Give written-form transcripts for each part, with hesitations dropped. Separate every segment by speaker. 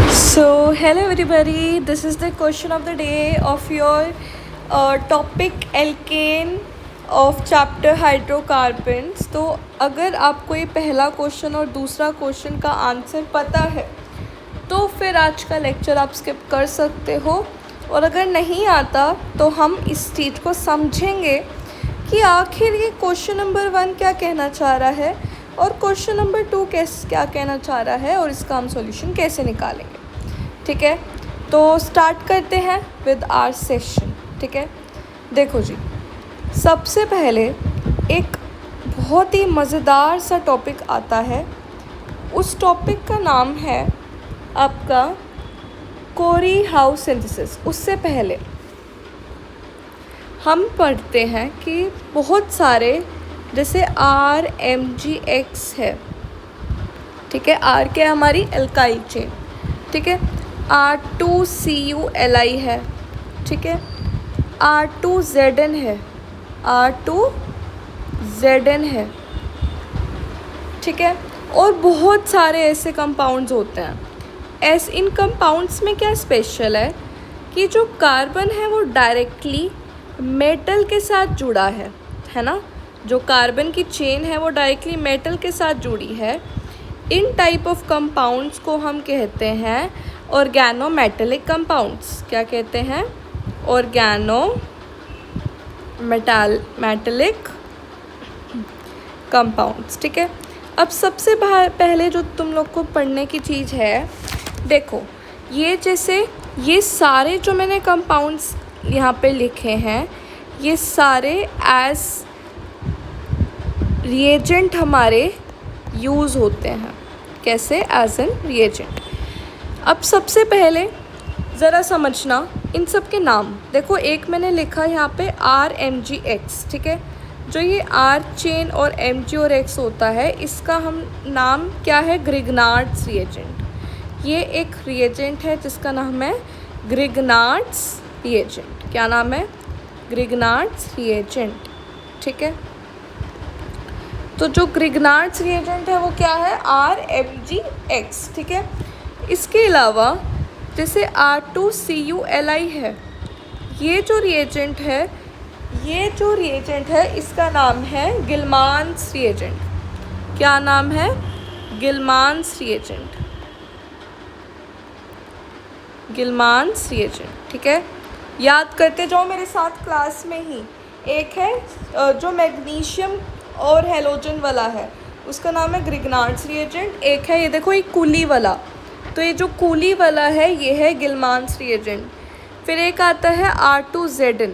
Speaker 1: So, hello everybody. This is the question of the day of your topic alkane of chapter hydrocarbons. तो अगर आपको ये पहला question और दूसरा क्वेश्चन का आंसर पता है तो फिर आज का लेक्चर आप स्किप कर सकते हो, और अगर नहीं आता तो हम इस चीज़ को समझेंगे कि आखिर ये क्वेश्चन नंबर 1 क्या कहना चाह रहा है और क्वेश्चन नंबर 2 क्या कहना चाह रहा है, और इसका हम सॉल्यूशन कैसे निकालेंगे। ठीक है, तो स्टार्ट करते हैं विद आवर सेशन। ठीक है, देखो जी, सबसे पहले एक बहुत ही मज़ेदार सा टॉपिक आता है। उस टॉपिक का नाम है आपका कोरी हाउस सिंथेसिस। उससे पहले हम पढ़ते हैं कि बहुत सारे जैसे RMgX है, ठीक है, R क्या हमारी एल्काइल चेन, ठीक है, R2CuLi है, ठीक है, R2Zn है, R2Zn है, ठीक है, और बहुत सारे ऐसे कंपाउंड्स होते हैं। इन कंपाउंड्स में क्या स्पेशल है कि जो कार्बन है वो डायरेक्टली मेटल के साथ जुड़ा है ना। जो कार्बन की चेन है वो डायरेक्टली मेटल के साथ जुड़ी है। इन टाइप ऑफ कंपाउंड्स को हम कहते हैं ऑर्गेनो मेटेलिक कंपाउंड्स। क्या कहते हैं? Organometallic compounds. ठीक है, अब सबसे पहले जो तुम लोग को पढ़ने की चीज़ है, देखो ये जैसे ये सारे जो मैंने कंपाउंड्स यहाँ पे लिखे हैं, ये सारे एज रिएजेंट हमारे यूज़ होते हैं। कैसे? As an reagent. अब सबसे पहले ज़रा समझना इन सब के नाम। देखो एक मैंने लिखा यहाँ पे RMgX, ठीक है, जो ये R चेन और Mg और X होता है, इसका हम नाम क्या है? Grignard's reagent. ये एक रिएजेंट है जिसका नाम है ग्रिग्नार्ड्स रिएजेंट। क्या नाम है? Grignard's reagent. ठीक है, तो जो ग्रिग्नार्ड्स रिएजेंट है वो क्या है? RMgX। ठीक है, इसके अलावा जैसे R2CuLi है, ये जो रिएजेंट है इसका नाम है गिलमान्स रिएजेंट। क्या नाम है? गिलमान्स रिएजेंट। गिलमान्स रिएजेंट। ठीक है, याद करते जाओ मेरे साथ क्लास में ही। एक है जो मैग्नीशियम और हेलोजन वाला है, उसका नाम है ग्रिग्नार्ड्स रिएजेंट। एक है ये देखो ये कूली वाला, तो ये जो कूली वाला है ये है गिलमान्स रिएजेंट। फिर एक आता है R2Zn,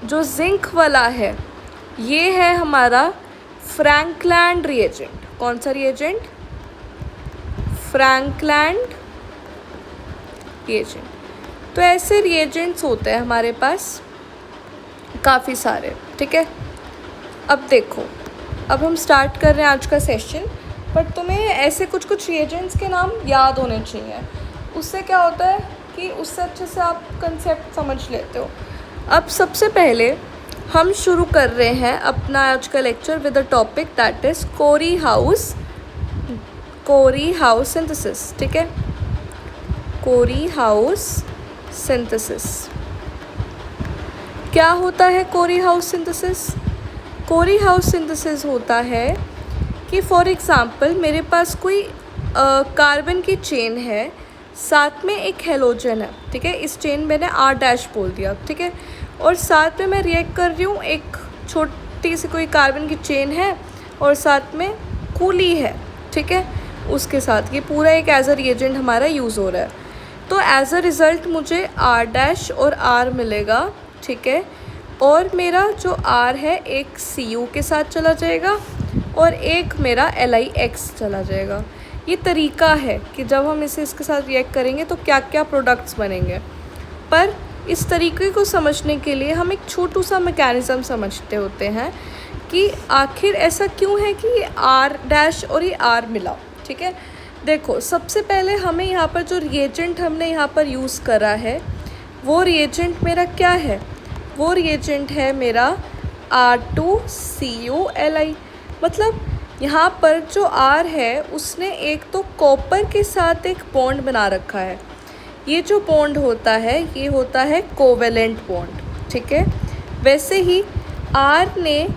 Speaker 1: जो जिंक वाला है, ये है हमारा फ्रैंकलैंड रिएजेंट। कौन सा रिएजेंट? Frankland reagent. तो ऐसे रिएजेंट्स होते हैं हमारे पास काफ़ी सारे। ठीक है, अब देखो, अब हम स्टार्ट कर रहे हैं आज का सेशन, पर तुम्हें ऐसे कुछ रिएजेंट्स के नाम याद होने चाहिए। उससे क्या होता है कि उससे अच्छे से आप कंसेप्ट समझ लेते हो। अब सबसे पहले हम शुरू कर रहे हैं अपना आज का lecture with the topic that is Corey House synthesis. ठीक है, कोरी हाउस सिंथेसिस। क्या होता है Corey House synthesis? Corey House synthesis होता है कि फॉर एग्ज़ाम्पल मेरे पास कोई कार्बन की चेन है, साथ में एक हेलोजन है। ठीक है, इस चेन मैंने R' बोल दिया। ठीक है, और साथ में मैं रिएक्ट कर रही हूँ, एक छोटी सी कोई कार्बन की चेन है और साथ में कूली है। ठीक है, उसके साथ ये पूरा एक एज अ रिएजेंट हमारा यूज़ हो रहा है। तो एज अ रिज़ल्ट मुझे R' और R मिलेगा। ठीक है, और मेरा जो R है एक Cu के साथ चला जाएगा और एक मेरा LiX चला जाएगा। ये तरीका है कि जब हम इसके साथ रिएक्ट करेंगे तो क्या क्या प्रोडक्ट्स बनेंगे। पर इस तरीके को समझने के लिए हम एक छोटू सा मैकेनिज़्म समझते होते हैं कि आखिर ऐसा क्यों है कि ये R' और ये R मिला। ठीक है, देखो सबसे पहले हमें यहाँ पर जो रिएजेंट हमने यहाँ पर यूज़ करा है, वो रिएजेंट मेरा क्या है? वो रिएजेंट है मेरा R2CuLi। मतलब यहाँ पर जो R है उसने एक तो कॉपर के साथ एक बॉन्ड बना रखा है। ये जो बॉन्ड होता है ये होता है कोवेलेंट बॉन्ड, ठीक है। वैसे ही R ने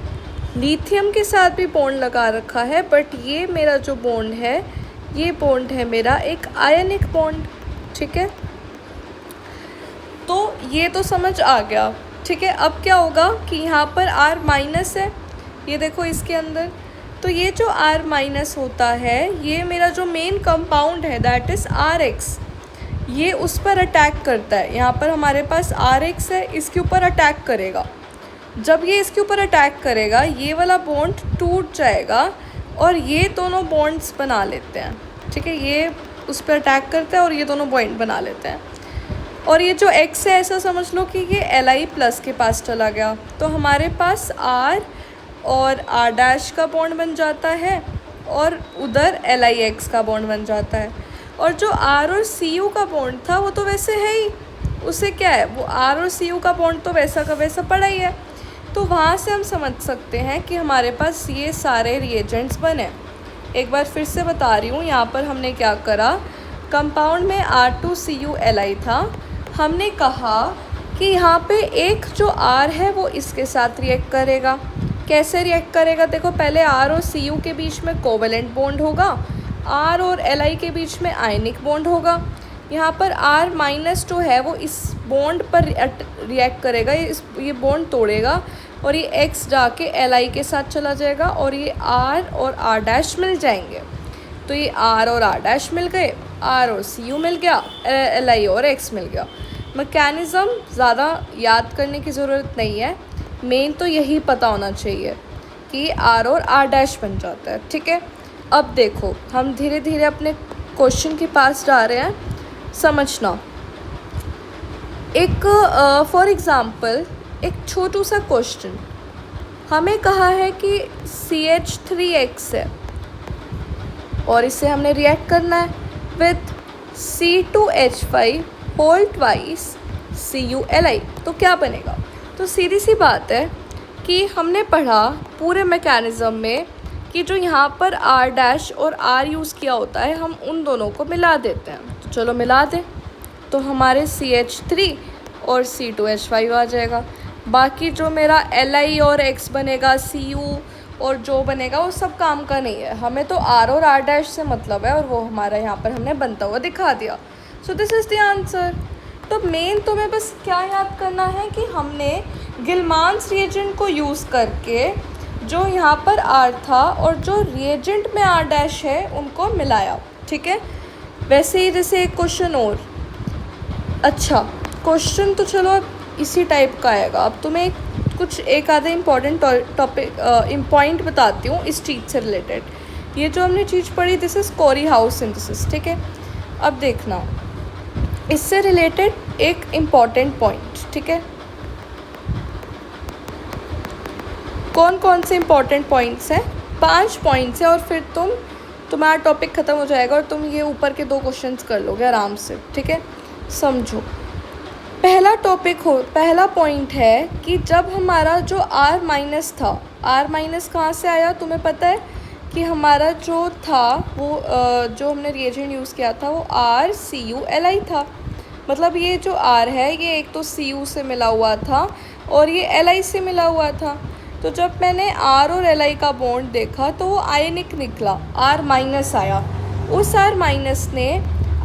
Speaker 1: लिथियम के साथ भी बॉन्ड लगा रखा है, बट ये मेरा जो बॉन्ड है ये बॉन्ड है मेरा एक आयनिक बॉन्ड, ठीक है। तो ये तो समझ आ गया, ठीक है। अब क्या होगा कि यहाँ पर R माइनस है, ये देखो इसके अंदर। तो ये जो R माइनस होता है ये मेरा जो मेन कंपाउंड है दैट इज़ RX, ये उस पर अटैक करता है। यहाँ पर हमारे पास RX है, इसके ऊपर अटैक करेगा। जब ये इसके ऊपर अटैक करेगा ये वाला बॉन्ड टूट जाएगा और ये दोनों बॉन्ड्स बना लेते हैं, ठीक है। ये उस पर अटैक करता है और ये दोनों बॉन्ड बना लेते हैं। और ये जो X है ऐसा समझ लो कि ये Li प्लस के पास चला गया, तो हमारे पास R और R डैश का बॉन्ड बन जाता है और उधर LiX का बॉन्ड बन जाता है। और जो R और Cu का बॉन्ड था वो तो वैसे है ही, उससे क्या है, वो R और Cu का बॉन्ड तो वैसा का वैसा पड़ा ही है। तो वहाँ से हम समझ सकते हैं कि हमारे पास ये सारे रिएजेंट्स बने। एक बार फिर से बता रही हूँ, यहाँ पर हमने क्या करा, कंपाउंड में R2CuLi था। हमने कहा कि यहाँ पे एक जो R है वो इसके साथ रिएक्ट करेगा। कैसे रिएक्ट करेगा, देखो पहले R और Cu के बीच में कोवेलेंट बॉन्ड होगा, R और Li के बीच में आयनिक बॉन्ड होगा। यहाँ पर R माइनस जो है वो इस बॉन्ड पर रिएक्ट करेगा, ये बॉन्ड तोड़ेगा और ये X जाके Li के साथ चला जाएगा और ये R और R डैश मिल जाएंगे। तो ये R और R डैश मिल गए, R और Cu मिल गया, Li और X मिल गया। मैकेनिज़्म ज़्यादा याद करने की ज़रूरत नहीं है, मेन तो यही पता होना चाहिए कि R और R डैश बन जाता है, ठीक है। अब देखो हम धीरे धीरे अपने क्वेश्चन के पास जा रहे हैं, समझना। एक फॉर एग्ज़ाम्पल एक छोटू सा क्वेश्चन, हमें कहा है कि CH3X है और इसे हमने रिएक्ट करना है with C2H5 whole twice CuLi, तो क्या बनेगा। तो सीधी सी बात है कि हमने पढ़ा पूरे मैकेनिज़्म में कि जो यहाँ पर R डैश और R यूज़ किया होता है हम उन दोनों को मिला देते हैं। तो चलो मिला दें, तो हमारे CH3 और C2H5 आ जाएगा। बाकी जो मेरा Li और X बनेगा, Cu और जो बनेगा वो सब काम का नहीं है, हमें तो R और R डैश से मतलब है और वो हमारा यहाँ पर हमने बनता हुआ दिखा दिया। So this is the answer. तो मेन तुम्हें बस क्या याद करना है कि हमने गिलमान्स रिएजेंट को यूज़ करके जो यहाँ पर R था और जो रिएजेंट में R डैश है उनको मिलाया, ठीक है। वैसे ही जैसे एक क्वेश्चन और, अच्छा क्वेश्चन तो चलो अब इसी टाइप का आएगा। अब तुम्हें कुछ एक आधा इम्पॉर्टेंट टॉपिक पॉइंट बताती हूँ इस चीज़ से रिलेटेड। ये जो हमने चीज़ पढ़ी this is Corey House synthesis, ठीक है। अब देखना इससे रिलेटेड एक इम्पॉर्टेंट पॉइंट, ठीक है। कौन कौन से इम्पॉर्टेंट पॉइंट्स हैं, 5 पॉइंट्स हैं और फिर तुम्हारा टॉपिक ख़त्म हो जाएगा और तुम ये ऊपर के 2 क्वेश्चंस कर लोगे आराम से, ठीक है। समझो, पहला पॉइंट है कि जब हमारा जो R माइनस था, R माइनस कहाँ से आया तुम्हें पता है कि हमारा जो था वो जो हमने रिएजेंट यूज़ किया था वो RCuLi था। मतलब ये जो R है ये एक तो Cu से मिला हुआ था और ये Li से मिला हुआ था। तो जब मैंने R और Li का बॉन्ड देखा तो वो आयनिक निकला, R माइनस आया। उस R माइनस ने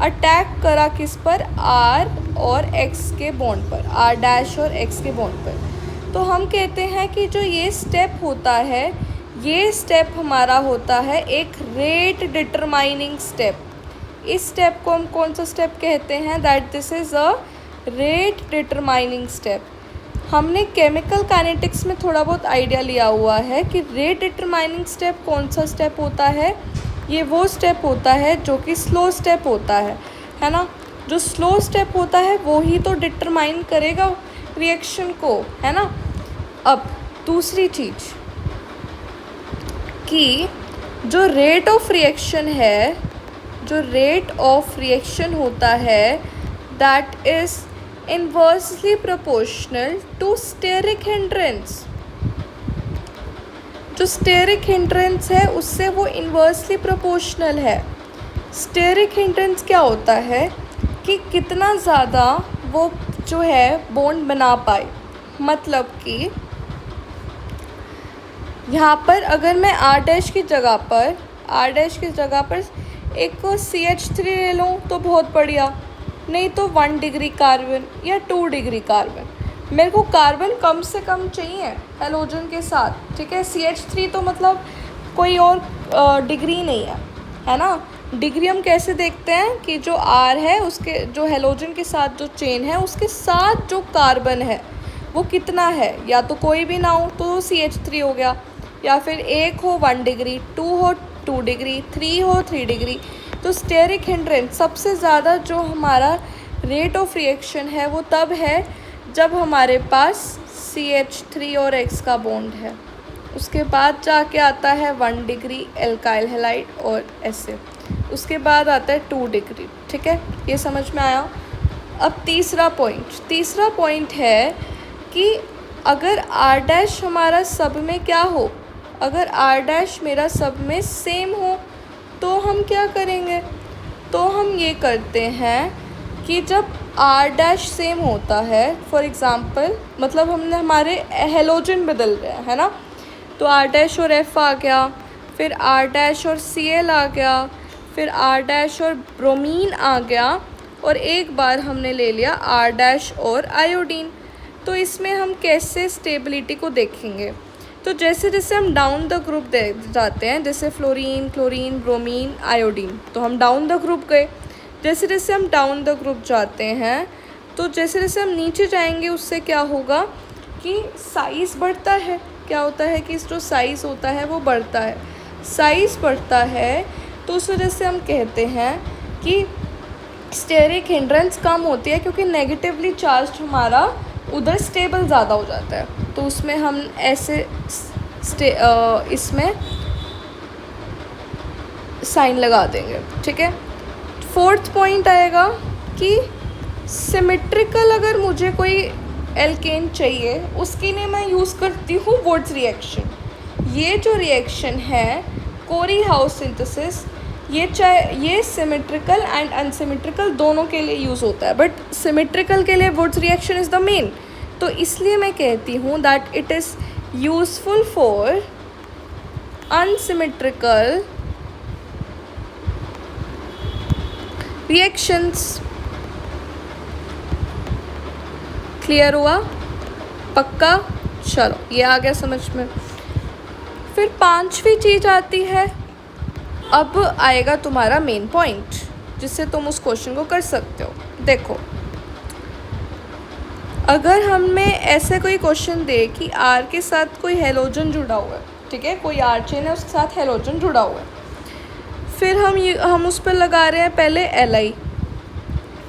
Speaker 1: अटैक करा किस पर, R और X के बॉन्ड पर, R डैश और X के बॉन्ड पर। तो हम कहते हैं कि जो ये स्टेप होता है ये स्टेप हमारा होता है एक रेट डिटरमाइनिंग स्टेप। इस स्टेप को हम कौन सा स्टेप कहते हैं, that this is a rate determining step. हमने केमिकल काइनेटिक्स में थोड़ा बहुत आइडिया लिया हुआ है कि रेट डिटरमाइनिंग स्टेप कौन सा स्टेप होता है। ये वो स्टेप होता है जो कि स्लो स्टेप होता है ना। जो स्लो स्टेप होता है वो ही तो डिटरमाइन करेगा रिएक्शन को, है ना। अब दूसरी चीज़ कि जो रेट ऑफ रिएक्शन है, जो रेट ऑफ रिएक्शन होता है that is inversely proportional to steric hindrance. जो स्टेरिक हिंड्रेंस है उससे वो इन्वर्सली प्रोपोर्शनल है। स्टेरिक हिंड्रेंस क्या होता है कि कितना ज़्यादा वो जो है बॉन्ड बना पाए। मतलब कि यहाँ पर अगर मैं R डैश की जगह पर एक CH3 ले लूँ तो बहुत बढ़िया, नहीं तो 1 डिग्री कार्बन या 2 डिग्री कार्बन। मेरे को कार्बन कम से कम चाहिए हेलोजन के साथ, ठीक है। CH3 तो मतलब कोई और डिग्री नहीं है ना। डिग्री हम कैसे देखते हैं कि जो R है उसके जो हेलोजन के साथ जो चेन है उसके साथ जो कार्बन है वो कितना है, या तो कोई भी ना हो तो CH3 हो गया, या फिर एक हो 1 डिग्री, 2 हो 2 डिग्री, 3 हो 3 डिग्री। तो स्टेरिक हिंड्रेंस सबसे ज़्यादा जो हमारा रेट ऑफ रिएक्शन है वो तब है जब हमारे पास CH3 और X का बॉन्ड है। उसके बाद जाके आता है 1 डिग्री एल्काइल हैलाइड और ऐसे, उसके बाद आता है 2 डिग्री, ठीक है। ये समझ में आया। अब तीसरा पॉइंट है कि अगर R डैश हमारा सब में क्या हो, अगर R डैश मेरा सब में सेम हो तो हम क्या करेंगे, तो हम ये करते हैं कि जब R डैश सेम होता है, फॉर एग्ज़ाम्पल मतलब हमने हमारे हेलोजन बदल रहे हैं, है ना। तो R डैश और F आ गया, फिर R डैश और Cl आ गया, फिर R डैश और ब्रोमीन आ गया, और एक बार हमने ले लिया R डैश और आयोडीन। तो इसमें हम कैसे स्टेबिलिटी को देखेंगे, तो जैसे जैसे हम डाउन द ग्रुप जाते हैं, जैसे फ्लोरीन, क्लोरीन, ब्रोमीन, आयोडीन, तो हम डाउन द ग्रुप गए। जैसे जैसे हम डाउन द ग्रुप जाते हैं तो जैसे जैसे हम नीचे जाएंगे उससे क्या होगा कि साइज़ बढ़ता है। क्या होता है कि जो साइज़ होता है वो बढ़ता है, साइज़ बढ़ता है, तो उस वजह से हम कहते हैं कि स्टेरिक हिंड्रेंस कम होती है, क्योंकि नेगेटिवली चार्ज हमारा उधर स्टेबल ज़्यादा हो जाता है। तो उसमें हम ऐसे इसमें साइन लगा देंगे, ठीक है। फोर्थ पॉइंट आएगा कि सिमेट्रिकल अगर मुझे कोई एल्केन चाहिए उसके लिए मैं यूज़ करती हूँ वुड्स रिएक्शन। ये जो रिएक्शन है कोरी हाउस सिंथेसिस, ये सिमेट्रिकल एंड अनसिमेट्रिकल दोनों के लिए यूज़ होता है, बट सिमेट्रिकल के लिए Wurtz reaction is the main. तो इसलिए मैं कहती हूँ that it is useful for unsymmetrical reactions. Clear हुआ? पक्का? चलो ये आ गया समझ में। फिर पांचवी चीज़ आती है, अब आएगा तुम्हारा मेन पॉइंट जिससे तुम उस क्वेश्चन को कर सकते हो। देखो, अगर हमें ऐसे कोई क्वेश्चन दे कि R के साथ कोई हेलोजन जुड़ा हुआ है, ठीक है, कोई R चेन है उसके साथ हेलोजन जुड़ा हुआ है, फिर हम उस पर लगा रहे हैं पहले Li,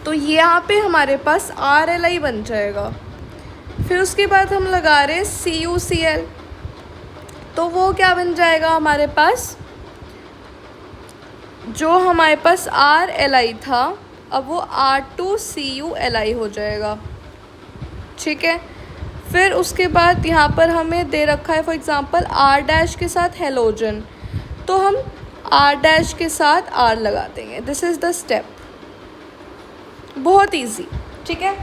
Speaker 1: तो यहाँ पे हमारे पास RLi बन जाएगा। फिर उसके बाद हम लगा रहे हैं CuCl, तो वो क्या बन जाएगा हमारे पास, जो हमारे पास RLi था अब वो R2CuLi हो जाएगा, ठीक है। फिर उसके बाद यहाँ पर हमें दे रखा है फॉर एग्ज़ाम्पल R डैश के साथ हेलोजन, तो हम R डैश के साथ R लगा देंगे। दिस इज़ द स्टेप, बहुत इजी, ठीक है।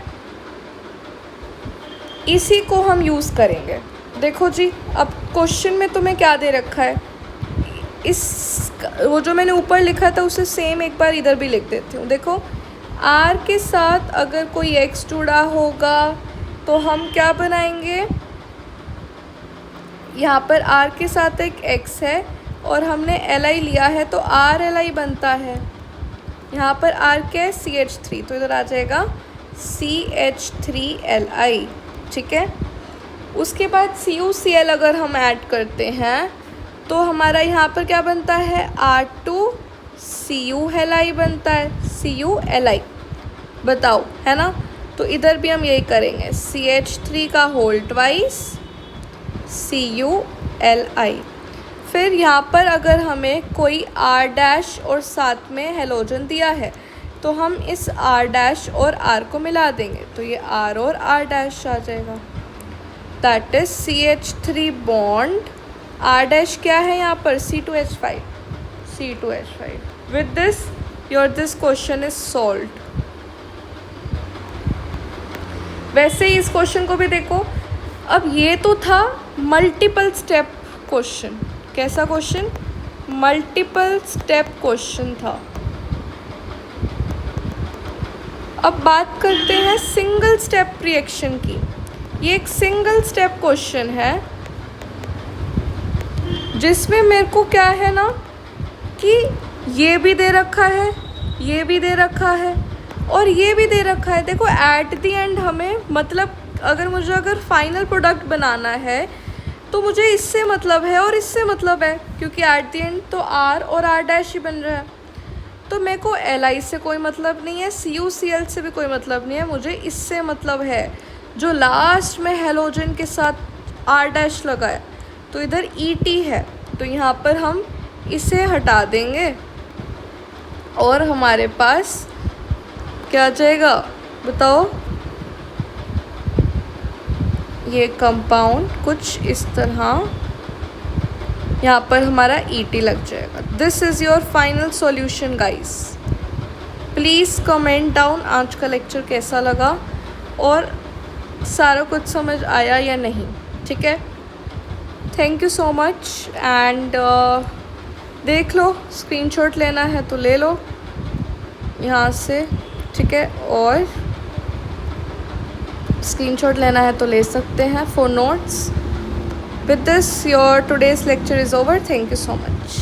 Speaker 1: इसी को हम यूज़ करेंगे। देखो जी, अब क्वेश्चन में तुम्हें क्या दे रखा है, वो जो मैंने ऊपर लिखा था उसे सेम एक बार इधर भी लिख देती हूँ। देखो, R के साथ अगर कोई X जुड़ा होगा तो हम क्या बनाएंगे, यहाँ पर R के साथ एक X है और हमने Li लिया है तो RLi बनता है। यहाँ पर R क्या है, CH3, तो इधर आ जाएगा CH3Li, ठीक है। उसके बाद CuCl अगर हम ऐड करते हैं तो हमारा यहाँ पर क्या बनता है, R2Cu बनता है, CuLi, बताओ, है ना। तो इधर भी हम यही करेंगे, CH3 का होल ट्वाइस CuLi। फिर यहाँ पर अगर हमें कोई R डैश और साथ में हेलोजन दिया है तो हम इस R डैश और R को मिला देंगे, तो ये R और R डैश आ जाएगा, that is CH3 bond R dash क्या है यहाँ पर, C2H5, C2H5। With this your this question is solved. वैसे ही इस क्वेश्चन को भी देखो। अब ये तो था मल्टीपल स्टेप क्वेश्चन। कैसा क्वेश्चन? मल्टीपल स्टेप क्वेश्चन था। अब बात करते हैं सिंगल स्टेप रिएक्शन की। ये एक सिंगल स्टेप क्वेश्चन है जिसमें मेरे को क्या है ना कि ये भी दे रखा है, ये भी दे रखा है और ये भी दे रखा है। देखो एट द एंड हमें मतलब अगर फाइनल प्रोडक्ट बनाना है तो मुझे इससे मतलब है और इससे मतलब है, क्योंकि एट द एंड तो आर और आर डैश ही बन रहा है। तो मेरे को Li से कोई मतलब नहीं है, CuCl से भी कोई मतलब नहीं है, मुझे इससे मतलब है जो लास्ट में हेलोजन के साथ आर डैश लगा है। तो इधर Et है, तो यहाँ पर हम इसे हटा देंगे और हमारे पास क्या जाएगा बताओ? ये कंपाउंड कुछ इस तरह यहाँ पर हमारा Et लग जाएगा। This is your final solution guys. Please comment down आज का लेक्चर कैसा लगा और सारा कुछ समझ आया या नहीं, ठीक है? Thank you so much. And देख लो, स्क्रीनशॉट लेना है तो ले लो यहाँ से, ठीक है? और स्क्रीनशॉट लेना है तो ले सकते हैं for notes. With this, your today's lecture is over. Thank you so much.